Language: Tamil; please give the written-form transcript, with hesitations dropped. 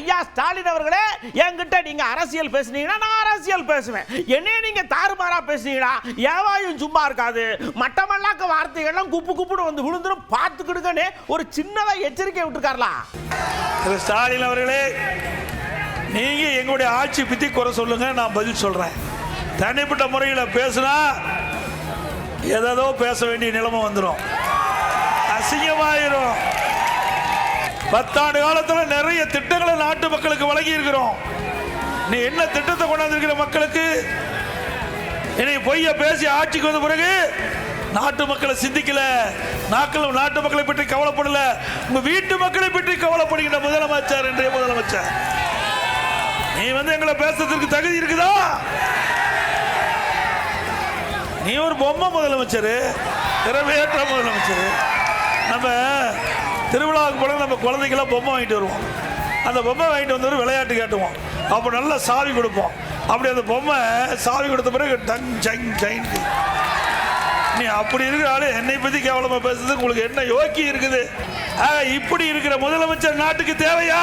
ஐயா ஸ்டாலின் அவர்களே, என்கிட்ட நீங்க அரசியல் பேசுனீங்கன்னா நான் அரசியல் பேசுவேன். என்னைய நீங்க தாறுமாறா பேசுனீங்கன்னா ஏவாயும் சும்மா இருக்காது. மட்டமல்லாக்க வார்த்தைகள்லாம் குப்பு குப்புன்னு வந்து விழுந்துரும், பார்த்துக்கிடுங்கன்னு ஒரு சின்னதா எச்சரிக்கை விட்டுருக்காருல. ஸ்டாலின் அவர்களே, நீங்க எங்களுடைய ஆட்சி பத்தி குறை சொல்லுங்க, நான் பதில் சொல்றேன். தனிப்பட்ட முறையில் பேசுனா ஏதோ பேச வேண்டிய நிலைமை வந்துடும், அசிங்கமாயிரும். 10 ஆண்டு காலத்தில் நிறைய திட்டங்களை நாட்டு மக்களுக்கு வழங்கி இருக்கிறோம். நீ என்ன திட்டத்தை கொண்டாந்துருக்கிற மக்களுக்கு? என்னை பொய்ய பேசி ஆட்சிக்கு வந்த பிறகு நாட்டு மக்களை சிந்திக்கல, நாட்டு மக்களை பற்றி கவலைப்படல, உங்க வீட்டு மக்களை பற்றி கவலைப்படுகின்ற முதலமைச்சர் இன்றைய முதலமைச்சர். நீ எங்களை பேசுறதுக்கு தகுதி இருக்குதா? நீ ஒரு பொம்மை முதலமைச்சர், திறமையற்ற முதலமைச்சர். நம்ம திருவிழாவுக்கு போல நம்ம குழந்தைக்கெல்லாம் பொம்மை வாங்கிட்டு வருவோம். அந்த பொம்மை வாங்கிட்டு வந்து விளையாட்டு காட்டுவோம், அப்போ நல்லா சாவி கொடுப்போம். அப்படி அந்த பொம்மை சாவி கொடுத்த பிறகு டங் ஜங் ஜைன். நீ அப்படி இருக்கிற ஆளு என்னை பத்தி கேவலமா பேசுறதுக்கு உங்களுக்கு என்ன யோக்கி இருக்குது? இப்படி இருக்கிற முதலமைச்சர் நாட்டுக்கு தேவையா?